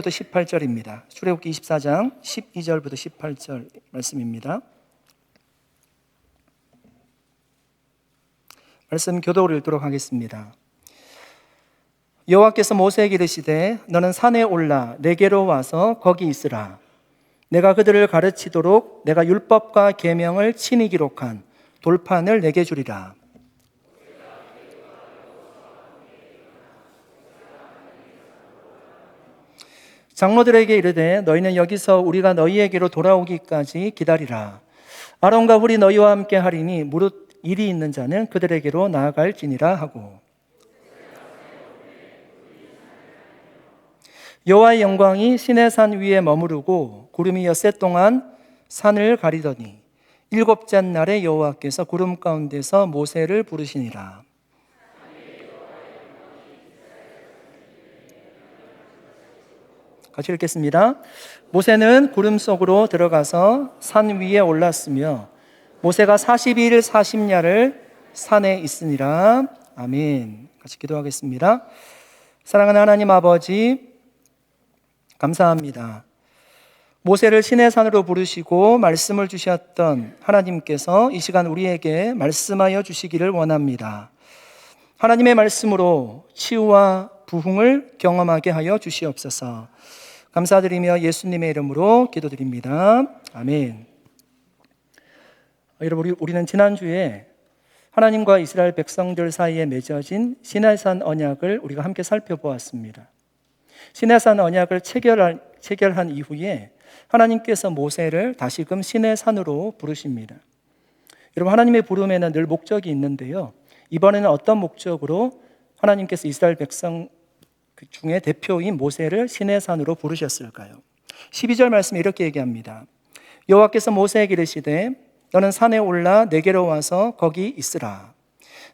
18절입니다. 출애굽기 24장 12절부터 18절 말씀입니다. 말씀 교독을 읽도록 하겠습니다. 여호와께서 모세에게 이르시되 너는 산에 올라 내게로 와서 거기 있으라. 내가 그들을 가르치도록 내가 율법과 계명을 친히 기록한 돌판을 내게 주리라. 장로들에게 이르되 너희는 여기서 우리가 너희에게로 돌아오기까지 기다리라. 아론과 훌이 너희와 함께 하리니 무릇 일이 있는 자는 그들에게로 나아갈지니라 하고, 여호와의 영광이 시내산 위에 머무르고 구름이 엿새 동안 산을 가리더니 일곱째 날에 여호와께서 구름 가운데서 모세를 부르시니라. 같이 읽겠습니다. 모세는 구름 속으로 들어가서 산 위에 올랐으며 모세가 40일 40야를 산에 있으니라. 아멘. 같이 기도하겠습니다. 사랑하는 하나님 아버지, 감사합니다. 모세를 시내산으로 부르시고 말씀을 주셨던 하나님께서 이 시간 우리에게 말씀하여 주시기를 원합니다. 하나님의 말씀으로 치유와 부흥을 경험하게 하여 주시옵소서. 감사드리며 예수님의 이름으로 기도드립니다. 아멘. 여러분, 우리는 지난주에 하나님과 이스라엘 백성들 사이에 맺어진 시내산 언약을 우리가 함께 살펴보았습니다. 시내산 언약을 체결한 이후에 하나님께서 모세를 다시금 시내산으로 부르십니다. 여러분, 하나님의 부름에는 늘 목적이 있는데요, 이번에는 어떤 목적으로 하나님께서 이스라엘 백성 중에 대표인 모세를 시내산으로 부르셨을까요? 12절 말씀에 이렇게 얘기합니다. 여호와께서 모세에게 이르시되 너는 산에 올라 내게로 와서 거기 있으라.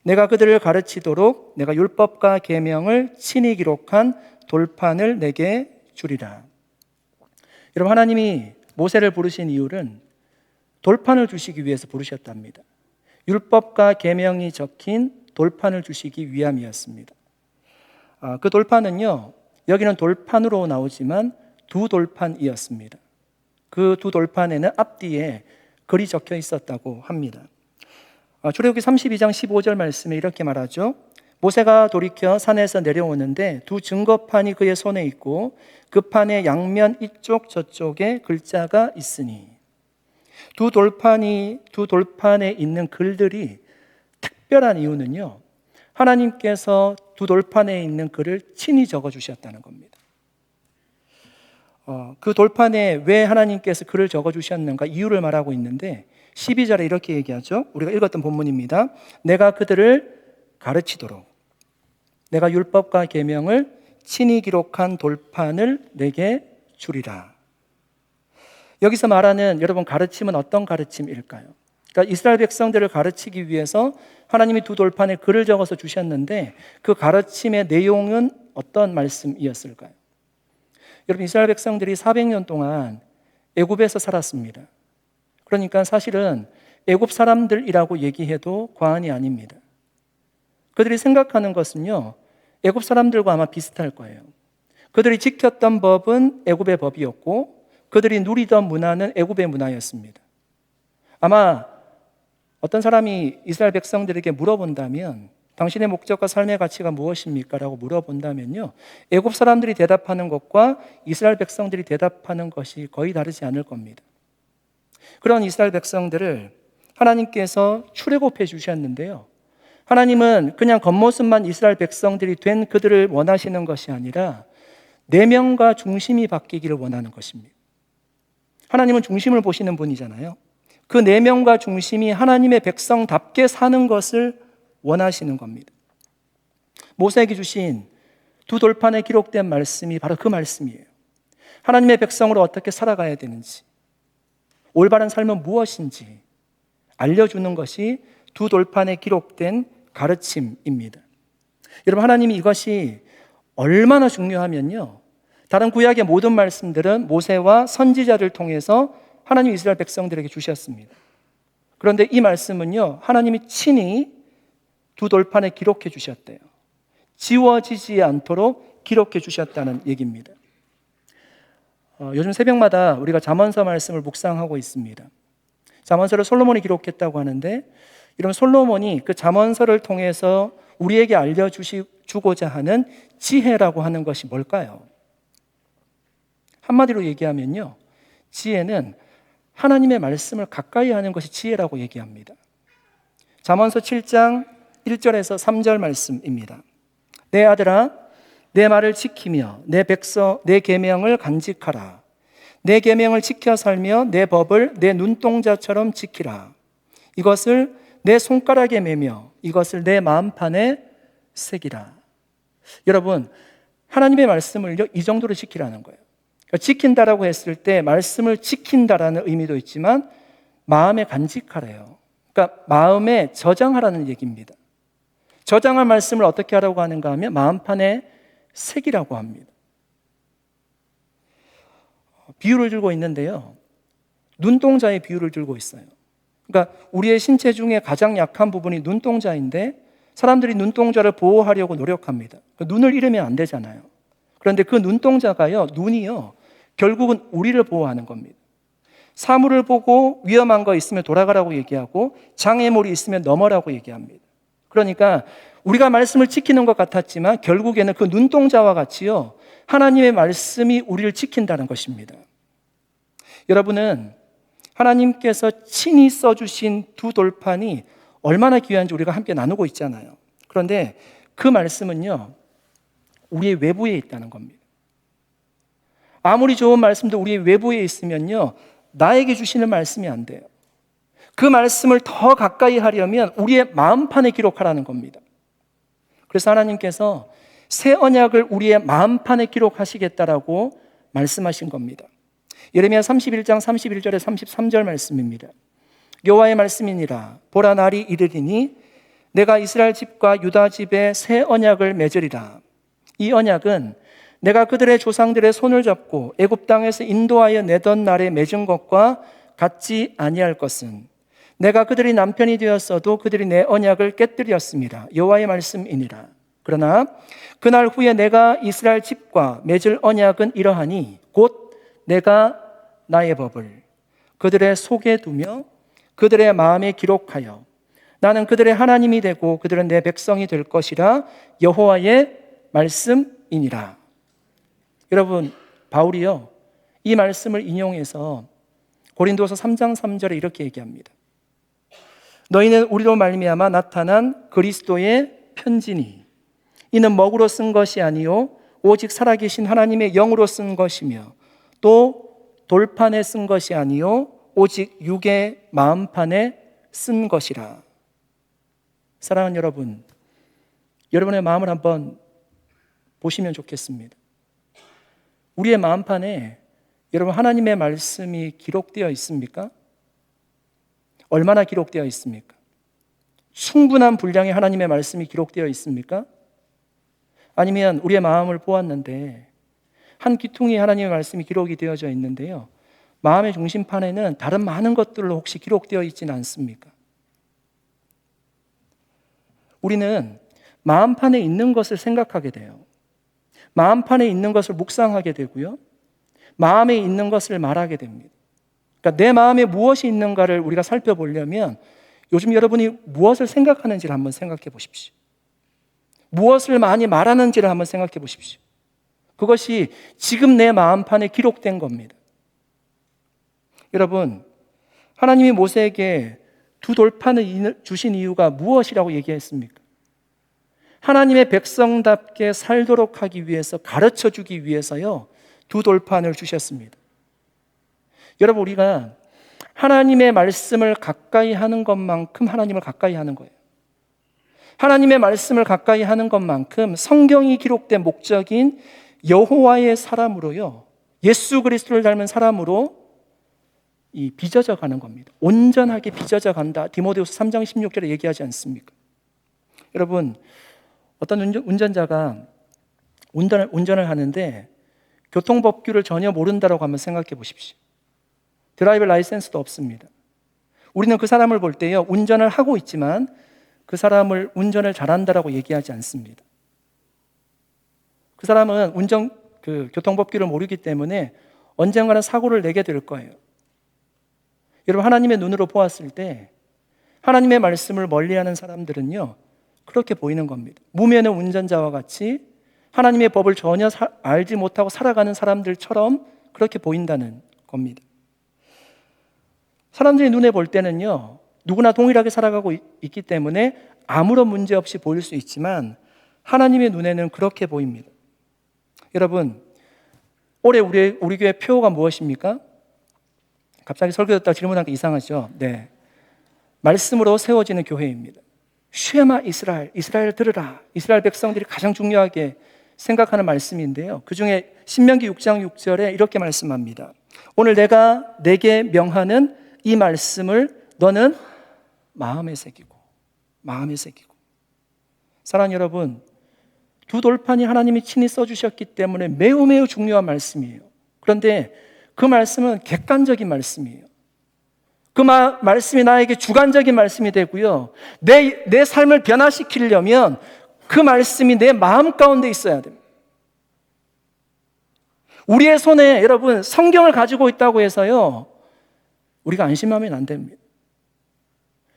내가 그들을 가르치도록 내가 율법과 계명을 친히 기록한 돌판을 내게 주리라. 여러분, 하나님이 모세를 부르신 이유는 돌판을 주시기 위해서 부르셨답니다. 율법과 계명이 적힌 돌판을 주시기 위함이었습니다. 그 돌판은요, 여기는 돌판으로 나오지만 두 돌판이었습니다. 그 두 돌판에는 앞뒤에 글이 적혀 있었다고 합니다. 출애굽기 32장 15절 말씀에 이렇게 말하죠. 모세가 돌이켜 산에서 내려오는데 두 증거판이 그의 손에 있고 그 판의 양면 이쪽 저쪽에 글자가 있으니, 두 돌판에 있는 글들이 특별한 이유는요, 하나님께서 두 돌판에 있는 글을 친히 적어주셨다는 겁니다. 그 돌판에 왜 하나님께서 글을 적어주셨는가 이유를 말하고 있는데 12절에 이렇게 얘기하죠. 우리가 읽었던 본문입니다. 내가 그들을 가르치도록 내가 율법과 계명을 친히 기록한 돌판을 내게 주리라. 여기서 말하는 여러분 가르침은 어떤 가르침일까요? 그러니까 이스라엘 백성들을 가르치기 위해서 하나님이 두 돌판에 글을 적어서 주셨는데 그 가르침의 내용은 어떤 말씀이었을까요? 여러분, 이스라엘 백성들이 400년 동안 애굽에서 살았습니다. 그러니까 사실은 애굽 사람들이라고 얘기해도 과언이 아닙니다. 그들이 생각하는 것은요, 애굽 사람들과 아마 비슷할 거예요. 그들이 지켰던 법은 애굽의 법이었고 그들이 누리던 문화는 애굽의 문화였습니다. 아마 어떤 사람이 이스라엘 백성들에게 물어본다면 당신의 목적과 삶의 가치가 무엇입니까? 라고 물어본다면요, 애굽 사람들이 대답하는 것과 이스라엘 백성들이 대답하는 것이 거의 다르지 않을 겁니다. 그런 이스라엘 백성들을 하나님께서 출애굽해 주셨는데요, 하나님은 그냥 겉모습만 이스라엘 백성들이 된 그들을 원하시는 것이 아니라 내면과 중심이 바뀌기를 원하는 것입니다. 하나님은 중심을 보시는 분이잖아요. 그 내면과 중심이 하나님의 백성답게 사는 것을 원하시는 겁니다. 모세에게 주신 두 돌판에 기록된 말씀이 바로 그 말씀이에요. 하나님의 백성으로 어떻게 살아가야 되는지, 올바른 삶은 무엇인지 알려주는 것이 두 돌판에 기록된 가르침입니다. 여러분, 하나님이 이것이 얼마나 중요하면요, 다른 구약의 모든 말씀들은 모세와 선지자를 통해서 하나님 이스라엘 백성들에게 주셨습니다. 그런데 이 말씀은요, 하나님이 친히 두 돌판에 기록해 주셨대요. 지워지지 않도록 기록해 주셨다는 얘기입니다. 요즘 새벽마다 우리가 잠언서 말씀을 묵상하고 있습니다. 잠언서를 솔로몬이 기록했다고 하는데, 이런 솔로몬이 그 잠언서를 통해서 우리에게 알려주고자 하는 지혜라고 하는 것이 뭘까요? 한마디로 얘기하면요, 지혜는 하나님의 말씀을 가까이 하는 것이 지혜라고 얘기합니다. 잠언서 7장 1절에서 3절 말씀입니다. 내 아들아, 내 말을 지키며 내 계명을 간직하라. 내 계명을 지켜 살며 내 법을 내 눈동자처럼 지키라. 이것을 내 손가락에 매며 이것을 내 마음판에 새기라. 여러분, 하나님의 말씀을요, 이 정도로 지키라는 거예요. 그러니까 지킨다라고 했을 때 말씀을 지킨다라는 의미도 있지만 마음에 간직하래요. 그러니까 마음에 저장하라는 얘기입니다. 저장할 말씀을 어떻게 하라고 하는가 하면 마음판에 새기라고 합니다. 비유를 들고 있는데요, 눈동자의 비유를 들고 있어요. 그러니까 우리의 신체 중에 가장 약한 부분이 눈동자인데 사람들이 눈동자를 보호하려고 노력합니다. 눈을 잃으면 안 되잖아요. 그런데 그 눈동자가요, 눈이요, 결국은 우리를 보호하는 겁니다. 사물을 보고 위험한 거 있으면 돌아가라고 얘기하고 장애물이 있으면 넘어라고 얘기합니다. 그러니까 우리가 말씀을 지키는 것 같았지만 결국에는 그 눈동자와 같이요, 하나님의 말씀이 우리를 지킨다는 것입니다. 여러분은 하나님께서 친히 써주신 두 돌판이 얼마나 귀한지 우리가 함께 나누고 있잖아요. 그런데 그 말씀은요, 우리의 외부에 있다는 겁니다. 아무리 좋은 말씀도 우리의 외부에 있으면요, 나에게 주시는 말씀이 안 돼요. 그 말씀을 더 가까이 하려면 우리의 마음판에 기록하라는 겁니다. 그래서 하나님께서 새 언약을 우리의 마음판에 기록하시겠다라고 말씀하신 겁니다. 예레미야 31장 31절에 33절 말씀입니다. 여호와의 말씀이니라. 보라, 날이 이르리니 내가 이스라엘 집과 유다 집에 새 언약을 맺으리라. 이 언약은 내가 그들의 조상들의 손을 잡고 애굽 땅에서 인도하여 내던 날에 맺은 것과 같지 아니할 것은 내가 그들이 남편이 되었어도 그들이 내 언약을 깨뜨렸습니다. 여호와의 말씀이니라. 그러나 그날 후에 내가 이스라엘 집과 맺을 언약은 이러하니 곧 내가 나의 법을 그들의 속에 두며 그들의 마음에 기록하여 나는 그들의 하나님이 되고 그들은 내 백성이 될 것이라. 여호와의 말씀이니라. 여러분, 바울이요, 이 말씀을 인용해서 고린도서 3장 3절에 이렇게 얘기합니다. 너희는 우리로 말미암아 나타난 그리스도의 편지니 이는 먹으로 쓴 것이 아니요 오직 살아계신 하나님의 영으로 쓴 것이며 또 돌판에 쓴 것이 아니요 오직 육의 마음판에 쓴 것이라. 사랑하는 여러분, 여러분의 마음을 한번 보시면 좋겠습니다. 우리의 마음판에 여러분 하나님의 말씀이 기록되어 있습니까? 얼마나 기록되어 있습니까? 충분한 분량의 하나님의 말씀이 기록되어 있습니까? 아니면 우리의 마음을 보았는데 한 귀퉁이에 하나님의 말씀이 기록이 되어져 있는데요, 마음의 중심판에는 다른 많은 것들로 혹시 기록되어 있지는 않습니까? 우리는 마음판에 있는 것을 생각하게 돼요. 마음판에 있는 것을 묵상하게 되고요, 마음에 있는 것을 말하게 됩니다. 그러니까 내 마음에 무엇이 있는가를 우리가 살펴보려면 요즘 여러분이 무엇을 생각하는지를 한번 생각해 보십시오. 무엇을 많이 말하는지를 한번 생각해 보십시오. 그것이 지금 내 마음판에 기록된 겁니다. 여러분, 하나님이 모세에게 두 돌판을 주신 이유가 무엇이라고 얘기했습니까? 하나님의 백성답게 살도록 하기 위해서, 가르쳐 주기 위해서요, 두 돌판을 주셨습니다. 여러분, 우리가 하나님의 말씀을 가까이 하는 것만큼 하나님을 가까이 하는 거예요. 하나님의 말씀을 가까이 하는 것만큼 성경이 기록된 목적인 여호와의 사람으로요, 예수 그리스도를 닮은 사람으로 빚어져 가는 겁니다. 온전하게 빚어져 간다. 디모데후서 3장 16절에 얘기하지 않습니까? 여러분, 어떤 운전자가 운전을 하는데 교통법규를 전혀 모른다고 한번 생각해 보십시오. 드라이버 라이센스도 없습니다. 우리는 그 사람을 볼 때요, 운전을 하고 있지만 그 사람을 운전을 잘한다라고 얘기하지 않습니다. 그 사람은 교통법규를 모르기 때문에 언젠가는 사고를 내게 될 거예요. 여러분, 하나님의 눈으로 보았을 때 하나님의 말씀을 멀리하는 사람들은요, 그렇게 보이는 겁니다. 무면허 운전자와 같이 하나님의 법을 전혀 알지 못하고 살아가는 사람들처럼 그렇게 보인다는 겁니다. 사람들이 눈에 볼 때는요, 누구나 동일하게 살아가고 있기 때문에 아무런 문제 없이 보일 수 있지만 하나님의 눈에는 그렇게 보입니다. 여러분, 올해 우리 교회 표어가 무엇입니까? 갑자기 설교 듣다가 질문하니까 이상하죠? 네, 말씀으로 세워지는 교회입니다. 쉐마 이스라엘, 이스라엘 들으라. 이스라엘 백성들이 가장 중요하게 생각하는 말씀인데요, 그 중에 신명기 6장 6절에 이렇게 말씀합니다. 오늘 내가 내게 명하는 이 말씀을 너는 마음에 새기고. 사랑하는 여러분, 두 돌판이 하나님이 친히 써주셨기 때문에 매우 매우 중요한 말씀이에요. 그런데 그 말씀은 객관적인 말씀이에요. 그 말씀이 나에게 주관적인 말씀이 되고요, 내 삶을 변화시키려면 그 말씀이 내 마음 가운데 있어야 됩니다. 우리의 손에 여러분 성경을 가지고 있다고 해서요, 우리가 안심하면 안 됩니다.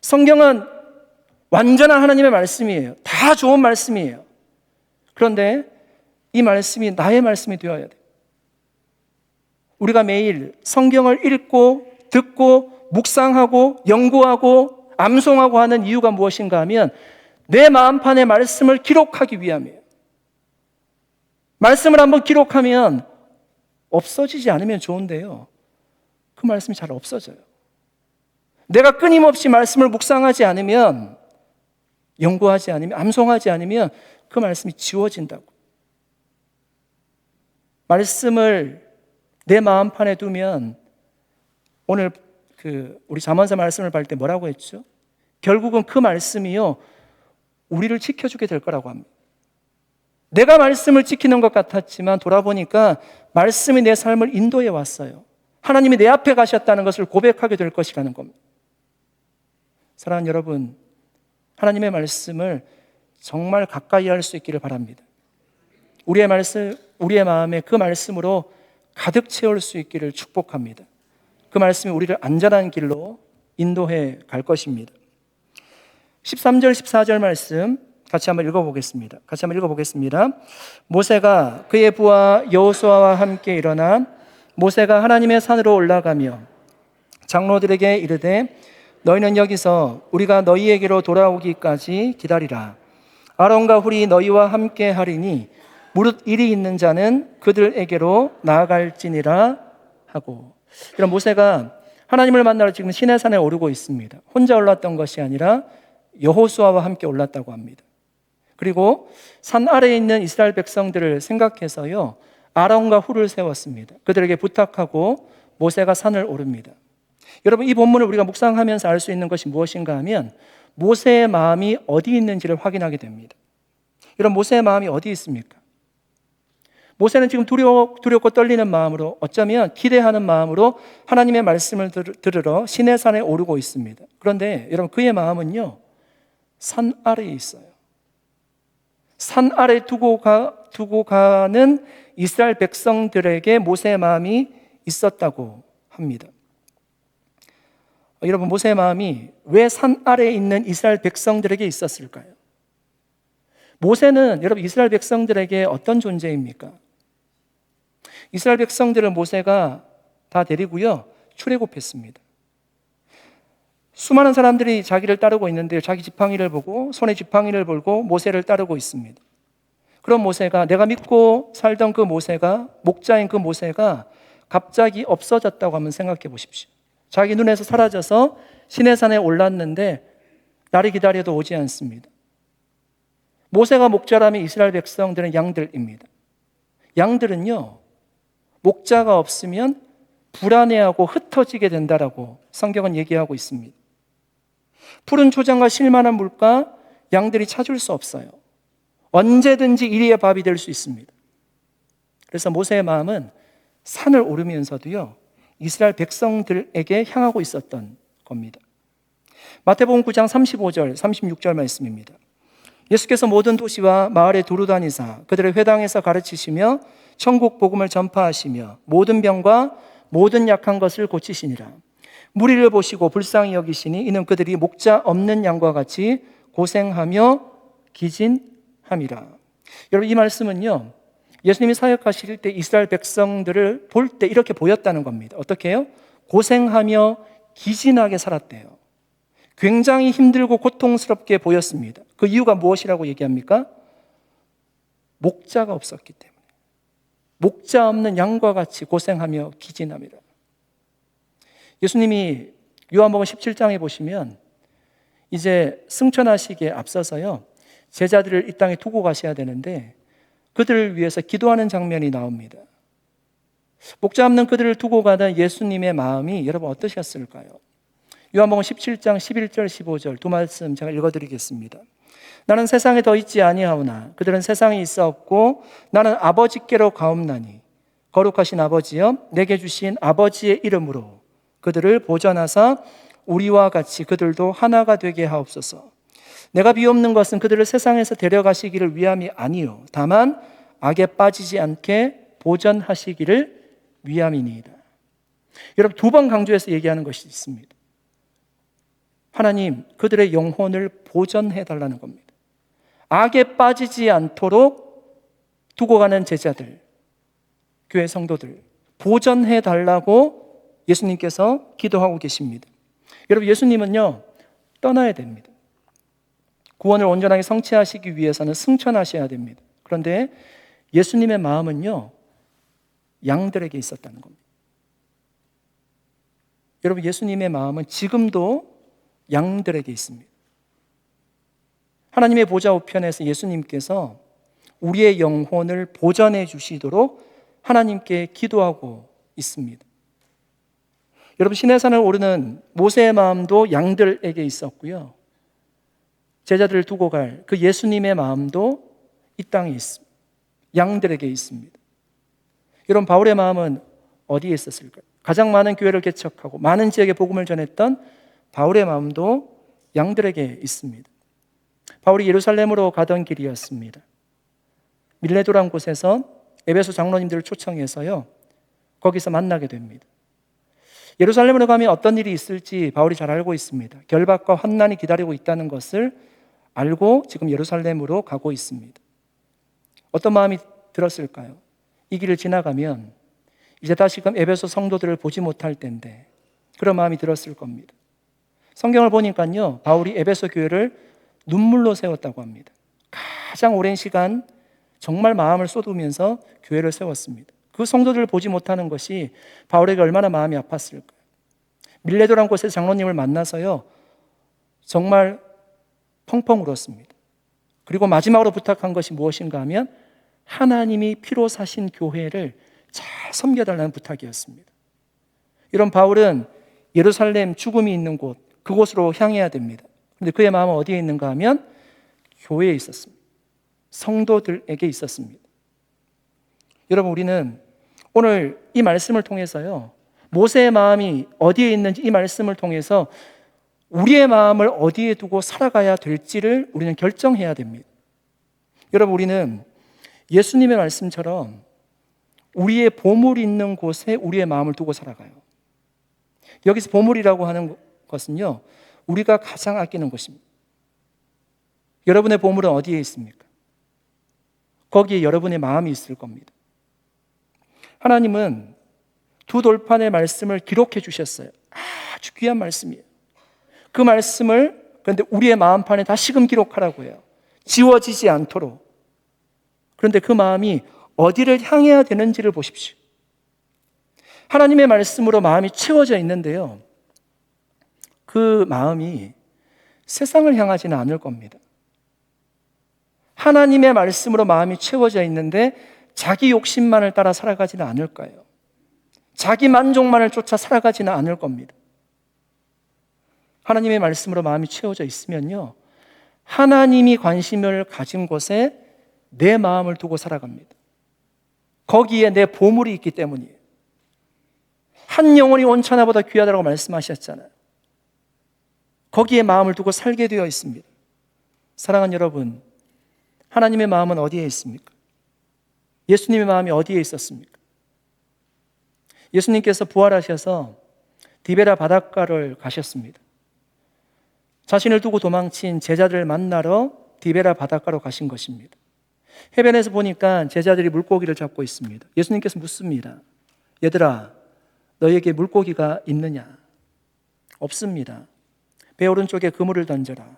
성경은 완전한 하나님의 말씀이에요. 다 좋은 말씀이에요. 그런데 이 말씀이 나의 말씀이 되어야 돼요. 우리가 매일 성경을 읽고 듣고 묵상하고 연구하고 암송하고 하는 이유가 무엇인가 하면 내 마음판에 말씀을 기록하기 위함이에요. 말씀을 한번 기록하면 없어지지 않으면 좋은데요, 그 말씀이 잘 없어져요. 내가 끊임없이 말씀을 묵상하지 않으면, 연구하지 않으면, 암송하지 않으면 그 말씀이 지워진다고. 말씀을 내 마음판에 두면, 오늘 우리 잠언서 말씀을 볼 때 뭐라고 했죠? 결국은 그 말씀이요, 우리를 지켜주게 될 거라고 합니다. 내가 말씀을 지키는 것 같았지만 돌아보니까 말씀이 내 삶을 인도해 왔어요. 하나님이 내 앞에 가셨다는 것을 고백하게 될 것이라는 겁니다. 사랑하는 여러분, 하나님의 말씀을 정말 가까이 할 수 있기를 바랍니다. 우리의 마음에 그 말씀으로 가득 채울 수 있기를 축복합니다. 그 말씀이 우리를 안전한 길로 인도해 갈 것입니다. 13절, 14절 말씀 같이 한번 읽어보겠습니다. 모세가 그의 부하 여호수아와 함께 일어나 모세가 하나님의 산으로 올라가며 장로들에게 이르되 너희는 여기서 우리가 너희에게로 돌아오기까지 기다리라. 아론과 훌이 너희와 함께 하리니 무릇 일이 있는 자는 그들에게로 나아갈지니라 하고. 이런 모세가 하나님을 만나러 지금 시내산에 오르고 있습니다. 혼자 올랐던 것이 아니라 여호수아와 함께 올랐다고 합니다. 그리고 산 아래에 있는 이스라엘 백성들을 생각해서요, 아론과 훌을 세웠습니다. 그들에게 부탁하고 모세가 산을 오릅니다. 여러분, 이 본문을 우리가 묵상하면서 알 수 있는 것이 무엇인가 하면 모세의 마음이 어디 있는지를 확인하게 됩니다. 여러분, 모세의 마음이 어디 있습니까? 모세는 지금 두렵고 떨리는 마음으로, 어쩌면 기대하는 마음으로 하나님의 말씀을 들으러 시내산에 오르고 있습니다. 그런데 여러분, 그의 마음은요, 산 아래에 있어요. 산 아래 두고 가는 이스라엘 백성들에게 모세의 마음이 있었다고 합니다. 여러분, 모세의 마음이 왜 산 아래에 있는 이스라엘 백성들에게 있었을까요? 모세는 여러분 이스라엘 백성들에게 어떤 존재입니까? 이스라엘 백성들을 모세가 다 데리고요, 출애굽했습니다. 수많은 사람들이 자기를 따르고 있는데 자기 지팡이를 보고, 손에 지팡이를 보고 모세를 따르고 있습니다. 그런 모세가, 내가 믿고 살던 그 모세가, 목자인 그 모세가 갑자기 없어졌다고 한번 생각해 보십시오. 자기 눈에서 사라져서 시내산에 올랐는데 날이 기다려도 오지 않습니다. 모세가 목자라면 이스라엘 백성들은 양들입니다. 양들은요, 목자가 없으면 불안해하고 흩어지게 된다라고 성경은 얘기하고 있습니다. 푸른 초장과 실만한 물가, 양들이 찾을 수 없어요. 언제든지 이리의 밥이 될 수 있습니다. 그래서 모세의 마음은 산을 오르면서도요, 이스라엘 백성들에게 향하고 있었던 겁니다. 마태복음 9장 35절, 36절 말씀입니다. 예수께서 모든 도시와 마을에 두루 다니사 그들의 회당에서 가르치시며 천국 복음을 전파하시며 모든 병과 모든 약한 것을 고치시니라. 무리를 보시고 불쌍히 여기시니 이는 그들이 목자 없는 양과 같이 고생하며 기진함이라. 여러분, 이 말씀은요, 예수님이 사역하실 때 이스라엘 백성들을 볼 때 이렇게 보였다는 겁니다. 어떻게 해요? 고생하며 기진하게 살았대요. 굉장히 힘들고 고통스럽게 보였습니다. 그 이유가 무엇이라고 얘기합니까? 목자가 없었기 때문에. 목자 없는 양과 같이 고생하며 기진함이라. 예수님이 요한복음 17장에 보시면 이제 승천하시기에 앞서서요, 제자들을 이 땅에 두고 가셔야 되는데 그들을 위해서 기도하는 장면이 나옵니다. 목자 없는 그들을 두고 가던 예수님의 마음이 여러분 어떠셨을까요? 요한복음 17장 11절 15절 두 말씀 제가 읽어드리겠습니다. 나는 세상에 더 있지 아니하오나 그들은 세상에 있어 없고 나는 아버지께로 가옵나니 거룩하신 아버지여 내게 주신 아버지의 이름으로 그들을 보전하사 우리와 같이 그들도 하나가 되게 하옵소서. 내가 비옵는 것은 그들을 세상에서 데려가시기를 위함이 아니요 다만 악에 빠지지 않게 보전하시기를 위함이니이다. 여러분, 두 번 강조해서 얘기하는 것이 있습니다. 하나님, 그들의 영혼을 보전해 달라는 겁니다. 악에 빠지지 않도록 두고 가는 제자들, 교회 성도들 보전해 달라고 예수님께서 기도하고 계십니다. 여러분, 예수님은요 떠나야 됩니다. 구원을 온전하게 성취하시기 위해서는 승천하셔야 됩니다. 그런데 예수님의 마음은요 양들에게 있었다는 겁니다. 여러분, 예수님의 마음은 지금도 양들에게 있습니다. 하나님의 보좌 우편에서 예수님께서 우리의 영혼을 보전해 주시도록 하나님께 기도하고 있습니다. 여러분, 시내산을 오르는 모세의 마음도 양들에게 있었고요, 제자들을 두고 갈 그 예수님의 마음도 이 땅에 있습니다. 양들에게 있습니다. 여러분, 바울의 마음은 어디에 있었을까요? 가장 많은 교회를 개척하고 많은 지역에 복음을 전했던 바울의 마음도 양들에게 있습니다. 바울이 예루살렘으로 가던 길이었습니다. 밀레도란 곳에서 에베소 장로님들을 초청해서요 거기서 만나게 됩니다. 예루살렘으로 가면 어떤 일이 있을지 바울이 잘 알고 있습니다. 결박과 환난이 기다리고 있다는 것을 알고 지금 예루살렘으로 가고 있습니다. 어떤 마음이 들었을까요? 이 길을 지나가면 이제 다시금 에베소 성도들을 보지 못할 텐데 그런 마음이 들었을 겁니다. 성경을 보니까요 바울이 에베소 교회를 눈물로 세웠다고 합니다. 가장 오랜 시간 정말 마음을 쏟으면서 교회를 세웠습니다. 그 성도들을 보지 못하는 것이 바울에게 얼마나 마음이 아팠을까요? 밀레도란 곳에서 장로님을 만나서요 정말 펑펑 울었습니다. 그리고 마지막으로 부탁한 것이 무엇인가 하면 하나님이 피로 사신 교회를 잘 섬겨달라는 부탁이었습니다. 이런 바울은 예루살렘 죽음이 있는 곳, 그곳으로 향해야 됩니다. 그런데 그의 마음은 어디에 있는가 하면 교회에 있었습니다. 성도들에게 있었습니다. 여러분, 우리는 오늘 이 말씀을 통해서요 모세의 마음이 어디에 있는지 이 말씀을 통해서 우리의 마음을 어디에 두고 살아가야 될지를 우리는 결정해야 됩니다. 여러분, 우리는 예수님의 말씀처럼 우리의 보물이 있는 곳에 우리의 마음을 두고 살아가요. 여기서 보물이라고 하는 것은요 우리가 가장 아끼는 것입니다. 여러분의 보물은 어디에 있습니까? 거기에 여러분의 마음이 있을 겁니다. 하나님은 두 돌판의 말씀을 기록해 주셨어요. 아주 귀한 말씀이에요. 그 말씀을 그런데 우리의 마음판에 다시금 기록하라고 해요. 지워지지 않도록. 그런데 그 마음이 어디를 향해야 되는지를 보십시오. 하나님의 말씀으로 마음이 채워져 있는데요 그 마음이 세상을 향하지는 않을 겁니다. 하나님의 말씀으로 마음이 채워져 있는데 자기 욕심만을 따라 살아가지는 않을 거예요. 자기 만족만을 쫓아 살아가지는 않을 겁니다. 하나님의 말씀으로 마음이 채워져 있으면요 하나님이 관심을 가진 곳에 내 마음을 두고 살아갑니다. 거기에 내 보물이 있기 때문이에요. 한 영혼이 온천하보다 귀하다고 말씀하셨잖아요. 거기에 마음을 두고 살게 되어 있습니다. 사랑하는 여러분, 하나님의 마음은 어디에 있습니까? 예수님의 마음이 어디에 있었습니까? 예수님께서 부활하셔서 디베라 바닷가를 가셨습니다. 자신을 두고 도망친 제자들을 만나러 디베라 바닷가로 가신 것입니다. 해변에서 보니까 제자들이 물고기를 잡고 있습니다. 예수님께서 묻습니다. 얘들아, 너에게 물고기가 있느냐? 없습니다. 배 오른쪽에 그물을 던져라.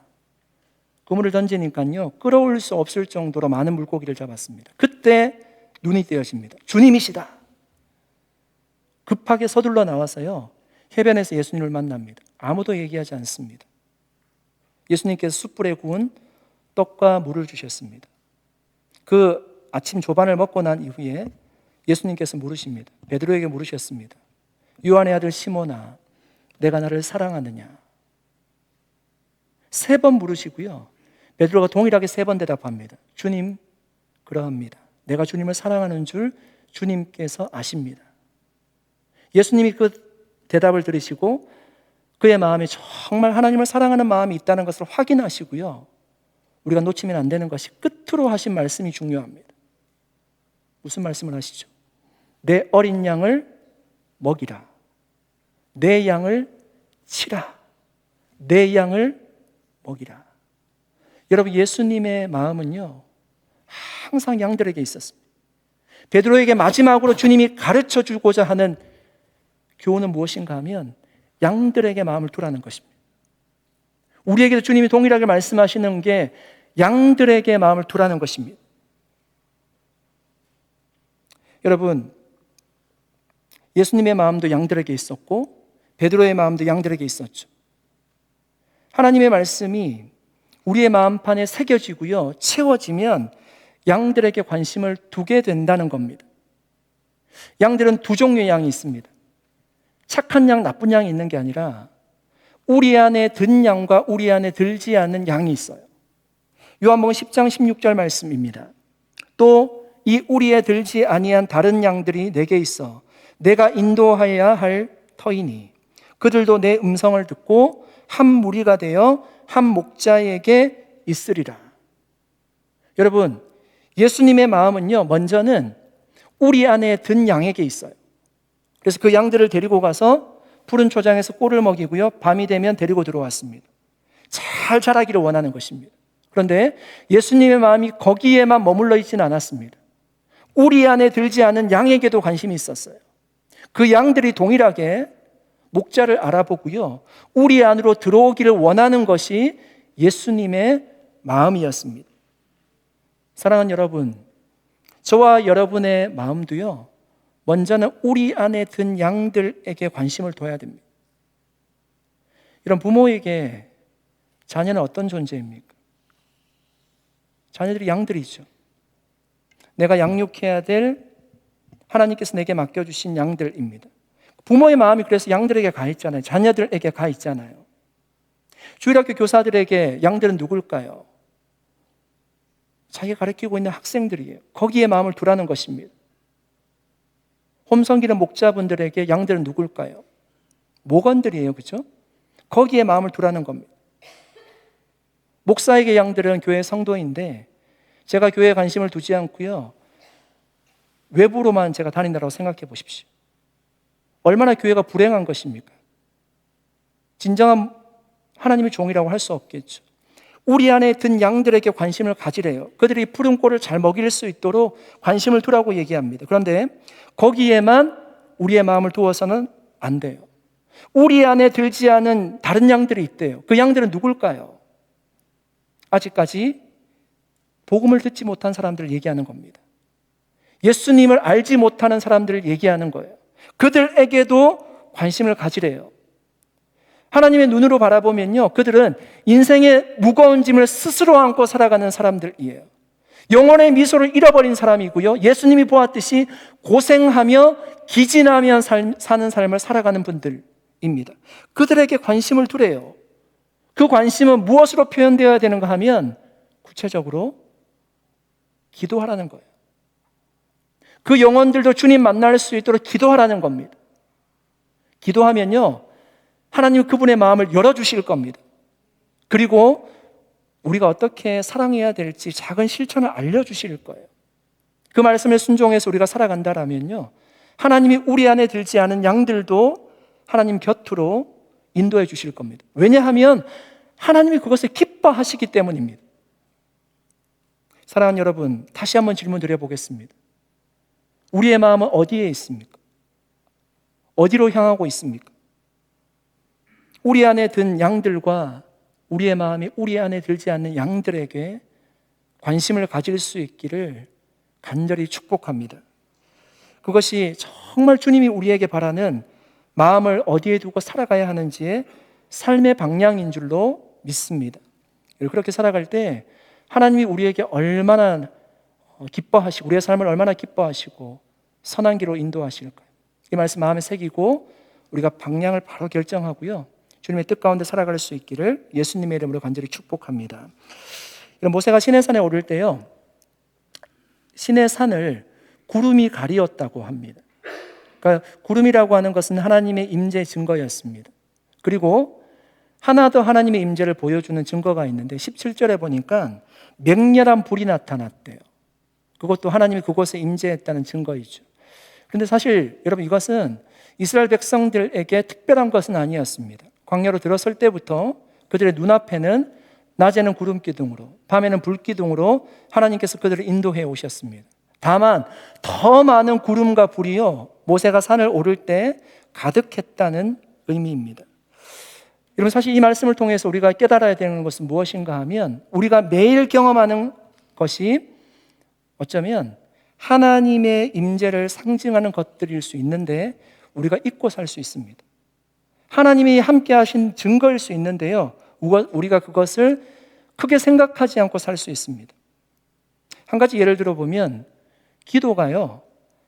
그물을 던지니까요, 끌어올 수 없을 정도로 많은 물고기를 잡았습니다. 그때 눈이 떼어집니다. 주님이시다. 급하게 서둘러 나와서요, 해변에서 예수님을 만납니다. 아무도 얘기하지 않습니다. 예수님께서 숯불에 구운 떡과 물을 주셨습니다. 그 아침 조반을 먹고 난 이후에 예수님께서 물으십니다. 베드로에게 물으셨습니다. 요한의 아들 시몬아, 내가 나를 사랑하느냐? 3번 물으시고요, 베드로가 동일하게 3번 대답합니다. 주님, 그러합니다. 내가 주님을 사랑하는 줄 주님께서 아십니다. 예수님이 그 대답을 들으시고 그의 마음에 정말 하나님을 사랑하는 마음이 있다는 것을 확인하시고요, 우리가 놓치면 안 되는 것이 끝으로 하신 말씀이 중요합니다. 무슨 말씀을 하시죠? 내 어린 양을 먹이라. 내 양을 치라. 내 양을 먹이라. 여러분, 예수님의 마음은요, 항상 양들에게 있었습니다. 베드로에게 마지막으로 주님이 가르쳐 주고자 하는 교훈은 무엇인가 하면 양들에게 마음을 두라는 것입니다. 우리에게도 주님이 동일하게 말씀하시는 게 양들에게 마음을 두라는 것입니다. 여러분, 예수님의 마음도 양들에게 있었고 베드로의 마음도 양들에게 있었죠. 하나님의 말씀이 우리의 마음판에 새겨지고요, 채워지면 양들에게 관심을 두게 된다는 겁니다. 양들은 2종류의 양이 있습니다. 착한 양, 나쁜 양이 있는 게 아니라 우리 안에 든 양과 우리 안에 들지 않는 양이 있어요. 요한복음 10장 16절 말씀입니다. 또 이 우리에 들지 아니한 다른 양들이 내게 있어 내가 인도하여야 할 터이니 그들도 내 음성을 듣고 한 무리가 되어 한 목자에게 있으리라. 여러분, 예수님의 마음은요, 먼저는 우리 안에 든 양에게 있어요. 그래서 그 양들을 데리고 가서 푸른 초장에서 꼴을 먹이고요, 밤이 되면 데리고 들어왔습니다. 잘 자라기를 원하는 것입니다. 그런데 예수님의 마음이 거기에만 머물러 있지는 않았습니다. 우리 안에 들지 않은 양에게도 관심이 있었어요. 그 양들이 동일하게 목자를 알아보고요, 우리 안으로 들어오기를 원하는 것이 예수님의 마음이었습니다. 사랑하는 여러분, 저와 여러분의 마음도요, 먼저는 우리 안에 든 양들에게 관심을 둬야 됩니다. 이런 부모에게 자녀는 어떤 존재입니까? 자녀들이 양들이죠. 내가 양육해야 될 하나님께서 내게 맡겨주신 양들입니다. 부모의 마음이 그래서 양들에게 가 있잖아요. 자녀들에게 가 있잖아요. 주일학교 교사들에게 양들은 누굴까요? 자기가 가르치고 있는 학생들이에요. 거기에 마음을 두라는 것입니다. 홈성기는 목자분들에게 양들은 누굴까요? 목원들이에요. 그렇죠? 거기에 마음을 두라는 겁니다. 목사에게 양들은 교회 성도인데 제가 교회에 관심을 두지 않고요, 외부로만 제가 다닌다고 생각해 보십시오. 얼마나 교회가 불행한 것입니까? 진정한 하나님의 종이라고 할 수 없겠죠. 우리 안에 든 양들에게 관심을 가지래요. 그들이 푸른 꼴을 잘 먹일 수 있도록 관심을 두라고 얘기합니다. 그런데 거기에만 우리의 마음을 두어서는 안 돼요. 우리 안에 들지 않은 다른 양들이 있대요. 그 양들은 누굴까요? 아직까지 복음을 듣지 못한 사람들을 얘기하는 겁니다. 예수님을 알지 못하는 사람들을 얘기하는 거예요. 그들에게도 관심을 가지래요. 하나님의 눈으로 바라보면요, 그들은 인생의 무거운 짐을 스스로 안고 살아가는 사람들이에요. 영혼의 미소를 잃어버린 사람이고요, 예수님이 보았듯이 고생하며 기진하며 사는 삶을 살아가는 분들입니다. 그들에게 관심을 두래요. 그 관심은 무엇으로 표현되어야 되는가 하면 구체적으로 기도하라는 거예요. 그 영혼들도 주님 만날 수 있도록 기도하라는 겁니다. 기도하면요, 하나님 그분의 마음을 열어주실 겁니다. 그리고 우리가 어떻게 사랑해야 될지 작은 실천을 알려주실 거예요. 그 말씀에 순종해서 우리가 살아간다라면요, 하나님이 우리 안에 들지 않은 양들도 하나님 곁으로 인도해 주실 겁니다. 왜냐하면 하나님이 그것을 기뻐하시기 때문입니다. 사랑하는 여러분, 다시 한번 질문 드려보겠습니다. 우리의 마음은 어디에 있습니까? 어디로 향하고 있습니까? 우리 안에 든 양들과 우리의 마음이 우리 안에 들지 않는 양들에게 관심을 가질 수 있기를 간절히 축복합니다. 그것이 정말 주님이 우리에게 바라는 마음을 어디에 두고 살아가야 하는지의 삶의 방향인 줄로 믿습니다. 그렇게 살아갈 때 하나님이 우리에게 얼마나 기뻐하시고 우리의 삶을 얼마나 기뻐하시고 선한 길로 인도하실까요? 이 말씀 마음에 새기고 우리가 방향을 바로 결정하고요, 주님의 뜻 가운데 살아갈 수 있기를 예수님의 이름으로 간절히 축복합니다. 모세가 시내산에 오를 때요, 시내산을 구름이 가리었다고 합니다. 그러니까 구름이라고 하는 것은 하나님의 임재 증거였습니다. 그리고 하나 더 하나님의 임재를 보여주는 증거가 있는데 17절에 보니까 맹렬한 불이 나타났대요. 그것도 하나님이 그곳에 임재했다는 증거이죠. 그런데 사실 여러분, 이것은 이스라엘 백성들에게 특별한 것은 아니었습니다. 광야로 들어설 때부터 그들의 눈앞에는 낮에는 구름 기둥으로 밤에는 불 기둥으로 하나님께서 그들을 인도해 오셨습니다. 다만 더 많은 구름과 불이요, 모세가 산을 오를 때 가득했다는 의미입니다. 여러분, 사실 이 말씀을 통해서 우리가 깨달아야 되는 것은 무엇인가 하면, 우리가 매일 경험하는 것이 어쩌면 하나님의 임재를 상징하는 것들일 수 있는데 우리가 잊고 살 수 있습니다. 하나님이 함께 하신 증거일 수 있는데요, 우리가 그것을 크게 생각하지 않고 살 수 있습니다. 한 가지 예를 들어보면 기도가요,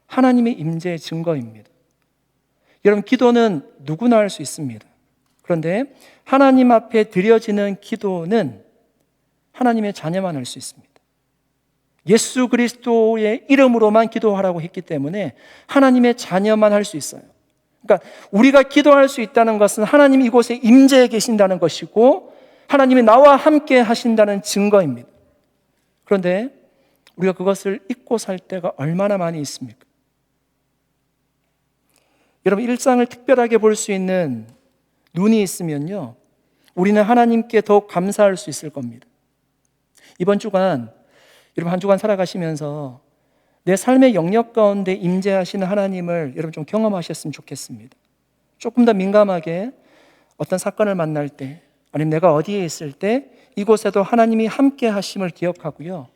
하나님의 임재의 증거입니다. 여러분, 기도는 누구나 할 수 있습니다. 그런데 하나님 앞에 드려지는 기도는 하나님의 자녀만 할 수 있습니다. 예수 그리스도의 이름으로만 기도하라고 했기 때문에 하나님의 자녀만 할 수 있어요. 그러니까 우리가 기도할 수 있다는 것은 하나님이 이곳에 임재해 계신다는 것이고 하나님이 나와 함께 하신다는 증거입니다. 그런데 우리가 그것을 잊고 살 때가 얼마나 많이 있습니까? 여러분, 일상을 특별하게 볼 수 있는 눈이 있으면요, 우리는 하나님께 더욱 감사할 수 있을 겁니다. 이번 주간, 여러분, 한 주간 살아가시면서 내 삶의 영역 가운데 임재하시는 하나님을 여러분 좀 경험하셨으면 좋겠습니다. 조금 더 민감하게 어떤 사건을 만날 때, 아니면 내가 어디에 있을 때 이곳에도 하나님이 함께 하심을 기억하고요,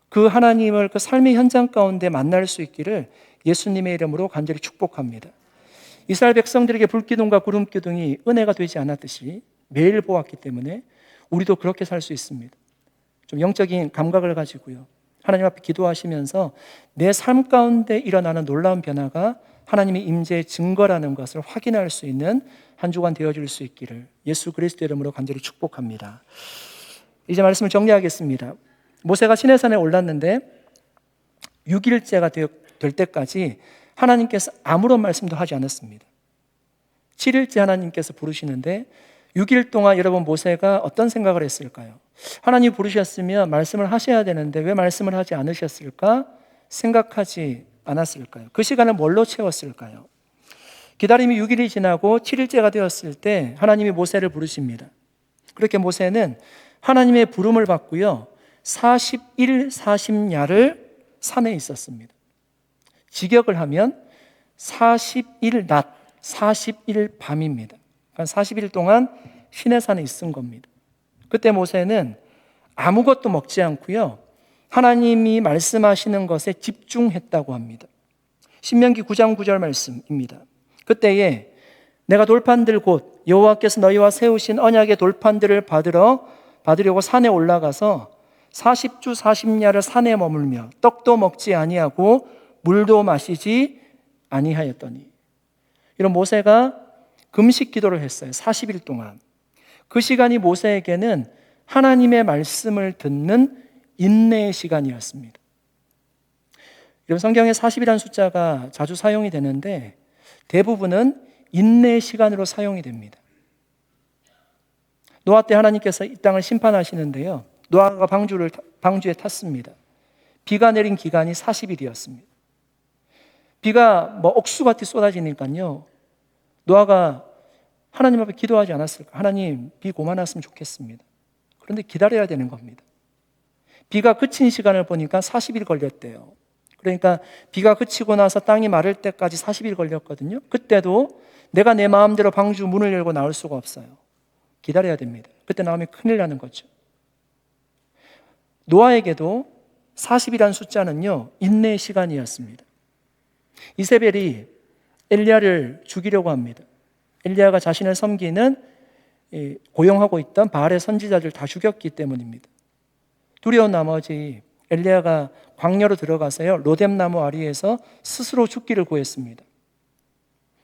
그 하나님을 그 삶의 현장 가운데 만날 수 있기를 예수님의 이름으로 간절히 축복합니다. 이스라엘 백성들에게 불기둥과 구름기둥이 은혜가 되지 않았듯이 매일 보았기 때문에 우리도 그렇게 살 수 있습니다. 좀 영적인 감각을 가지고요, 하나님 앞에 기도하시면서 내 삶 가운데 일어나는 놀라운 변화가 하나님의 임재의 증거라는 것을 확인할 수 있는 한 주간 되어줄 수 있기를 예수 그리스도 이름으로 간절히 축복합니다. 이제 말씀을 정리하겠습니다. 모세가 시내산에 올랐는데 6일째가 될 때까지 하나님께서 아무런 말씀도 하지 않았습니다. 7일째 하나님께서 부르시는데 6일 동안 여러분, 모세가 어떤 생각을 했을까요? 하나님이 부르셨으면 말씀을 하셔야 되는데 왜 말씀을 하지 않으셨을까 생각하지 않았을까요? 그 시간을 뭘로 채웠을까요? 기다림이 6일이 지나고 7일째가 되었을 때 하나님이 모세를 부르십니다. 그렇게 모세는 하나님의 부름을 받고요, 40일 40야를 산에 있었습니다. 직역을 하면 40일 낮, 40일 밤입니다. 그러니까 40일 동안 시내산에 있은 겁니다. 그때 모세는 아무것도 먹지 않고요, 하나님이 말씀하시는 것에 집중했다고 합니다. 신명기 9장 9절 말씀입니다. 그때에 내가 돌판들 곧 여호와께서 너희와 세우신 언약의 돌판들을 받으려고 산에 올라가서 40주 40야를 산에 머물며 떡도 먹지 아니하고 물도 마시지 아니하였더니. 이런 모세가 금식 기도를 했어요. 40일 동안. 그 시간이 모세에게는 하나님의 말씀을 듣는 인내의 시간이었습니다. 여러분, 성경에 40이라는 숫자가 자주 사용이 되는데 대부분은 인내의 시간으로 사용이 됩니다. 노아 때 하나님께서 이 땅을 심판하시는데요, 노아가 방주에 탔습니다. 비가 내린 기간이 40일이었습니다. 비가 뭐 억수같이 쏟아지니까요, 노아가 하나님 앞에 기도하지 않았을까? 하나님, 비 그만왔으면 좋겠습니다. 그런데 기다려야 되는 겁니다. 비가 그친 시간을 보니까 40일 걸렸대요. 그러니까 비가 그치고 나서 땅이 마를 때까지 40일 걸렸거든요. 그때도 내가 내 마음대로 방주 문을 열고 나올 수가 없어요. 기다려야 됩니다. 그때 나오면 큰일 나는 거죠. 노아에게도 40이라는 숫자는요, 인내의 시간이었습니다. 이세벨이 엘리야를 죽이려고 합니다. 엘리야가 자신을 섬기는 고용하고 있던 바알의 선지자들 다 죽였기 때문입니다. 두려운 나머지 엘리야가 광야로 들어가서요, 로뎀나무 아래에서 스스로 죽기를 구했습니다.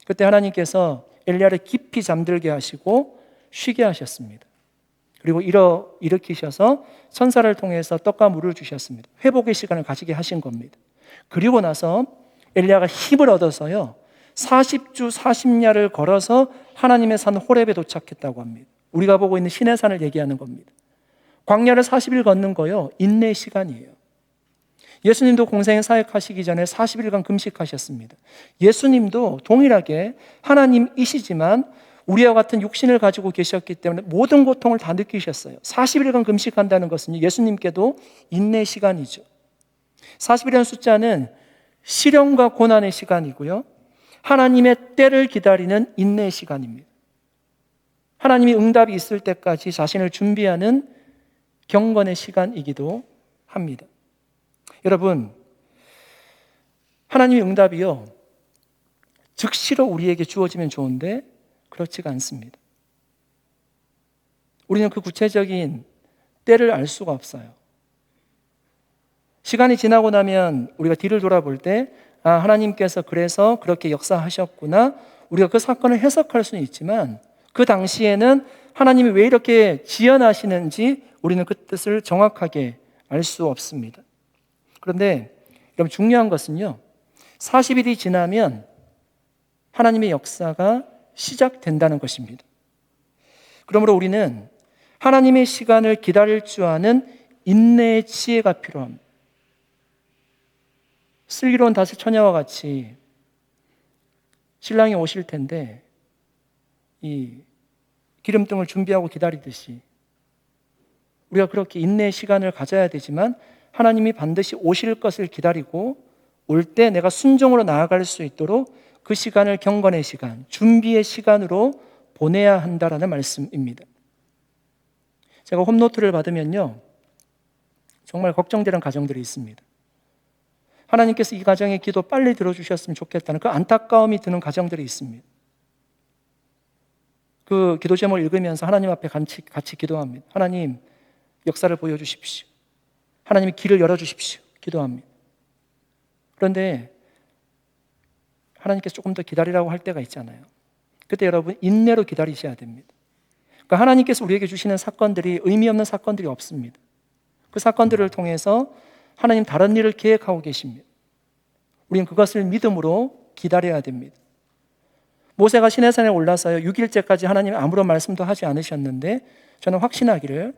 그때 하나님께서 엘리야를 깊이 잠들게 하시고 쉬게 하셨습니다. 그리고 일으키셔서 천사를 통해서 떡과 물을 주셨습니다. 회복의 시간을 가지게 하신 겁니다. 그리고 나서 엘리야가 힘을 얻어서요, 40주 40야를 걸어서 하나님의 산 호렙에 도착했다고 합니다. 우리가 보고 있는 신의 산을 얘기하는 겁니다. 광야를 40일 걷는 거요, 인내의 시간이에요. 예수님도 공생에 사역하시기 전에 40일간 금식하셨습니다. 예수님도 동일하게 하나님이시지만 우리와 같은 육신을 가지고 계셨기 때문에 모든 고통을 다 느끼셨어요. 40일간 금식한다는 것은 예수님께도 인내의 시간이죠. 40일이라는 숫자는 시련과 고난의 시간이고요, 하나님의 때를 기다리는 인내의 시간입니다. 하나님이 응답이 있을 때까지 자신을 준비하는 경건의 시간이기도 합니다. 여러분, 하나님의 응답이요, 즉시로 우리에게 주어지면 좋은데 그렇지가 않습니다. 우리는 그 구체적인 때를 알 수가 없어요. 시간이 지나고 나면 우리가 뒤를 돌아볼 때, 아, 하나님께서 그래서 그렇게 역사하셨구나, 우리가 그 사건을 해석할 수는 있지만 그 당시에는 하나님이 왜 이렇게 지연하시는지 우리는 그 뜻을 정확하게 알 수 없습니다. 그런데 여러분, 중요한 것은요, 40일이 지나면 하나님의 역사가 시작된다는 것입니다. 그러므로 우리는 하나님의 시간을 기다릴 줄 아는 인내의 지혜가 필요합니다. 슬기로운 다섯 처녀와 같이 신랑이 오실 텐데 이 기름등을 준비하고 기다리듯이 우리가 그렇게 인내의 시간을 가져야 되지만 하나님이 반드시 오실 것을 기다리고 올 때 내가 순종으로 나아갈 수 있도록 그 시간을 경건의 시간, 준비의 시간으로 보내야 한다라는 말씀입니다. 제가 홈노트를 받으면요, 정말 걱정되는 가정들이 있습니다. 하나님께서 이 가정의 기도 빨리 들어주셨으면 좋겠다는 그 안타까움이 드는 가정들이 있습니다. 그 기도 제목을 읽으면서 하나님 앞에 같이 기도합니다. 하나님, 역사를 보여주십시오. 하나님이 길을 열어주십시오. 기도합니다. 그런데 하나님께서 조금 더 기다리라고 할 때가 있잖아요. 그때 여러분, 인내로 기다리셔야 됩니다. 그러니까 하나님께서 우리에게 주시는 사건들이 의미 없는 사건들이 없습니다. 그 사건들을 통해서 하나님 다른 일을 계획하고 계십니다. 우리는 그것을 믿음으로 기다려야 됩니다. 모세가 시내산에 올라서요, 6일째까지 하나님 아무런 말씀도 하지 않으셨는데 저는 확신하기를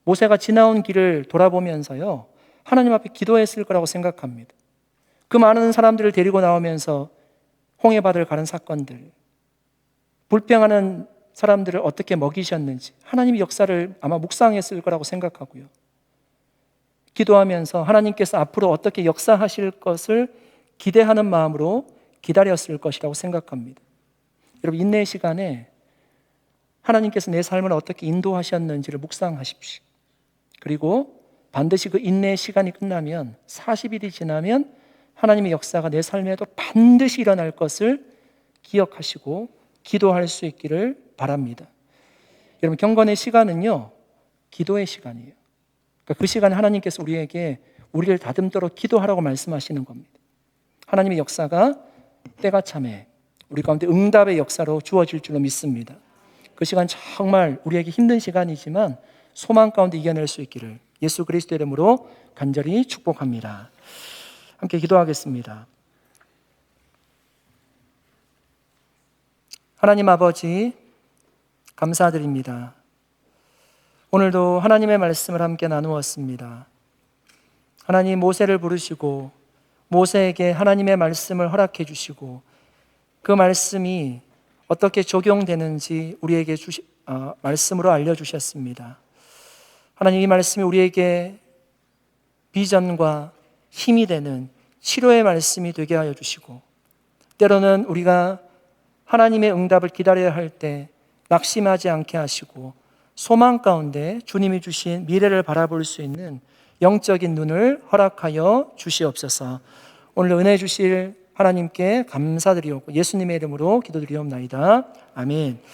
모세가 지나온 길을 돌아보면서요, 하나님 앞에 기도했을 거라고 생각합니다. 그 많은 사람들을 데리고 나오면서 홍해바다를 가는 사건들, 불평하는 사람들을 어떻게 먹이셨는지 하나님의 역사를 아마 묵상했을 거라고 생각하고요, 기도하면서 하나님께서 앞으로 어떻게 역사하실 것을 기대하는 마음으로 기다렸을 것이라고 생각합니다. 여러분, 인내의 시간에 하나님께서 내 삶을 어떻게 인도하셨는지를 묵상하십시오. 그리고 반드시 그 인내의 시간이 끝나면 40일이 지나면 하나님의 역사가 내 삶에도 반드시 일어날 것을 기억하시고 기도할 수 있기를 바랍니다. 여러분, 경건의 시간은요, 기도의 시간이에요. 그러니까 그 시간에 하나님께서 우리에게 우리를 다듬도록 기도하라고 말씀하시는 겁니다. 하나님의 역사가 때가 참에 우리 가운데 응답의 역사로 주어질 줄로 믿습니다. 그 시간 정말 우리에게 힘든 시간이지만 소망 가운데 이겨낼 수 있기를 예수 그리스도의 이름으로 간절히 축복합니다. 함께 기도하겠습니다. 하나님 아버지, 감사드립니다. 오늘도 하나님의 말씀을 함께 나누었습니다. 하나님 모세를 부르시고 모세에게 하나님의 말씀을 허락해 주시고 그 말씀이 어떻게 적용되는지 우리에게 말씀으로 알려주셨습니다. 하나님 이 말씀이 우리에게 비전과 힘이 되는 치료의 말씀이 되게 하여 주시고 때로는 우리가 하나님의 응답을 기다려야 할 때 낙심하지 않게 하시고 소망 가운데 주님이 주신 미래를 바라볼 수 있는 영적인 눈을 허락하여 주시옵소서. 오늘 은혜 주실 하나님께 감사드리옵고 예수님의 이름으로 기도드리옵나이다. 아멘.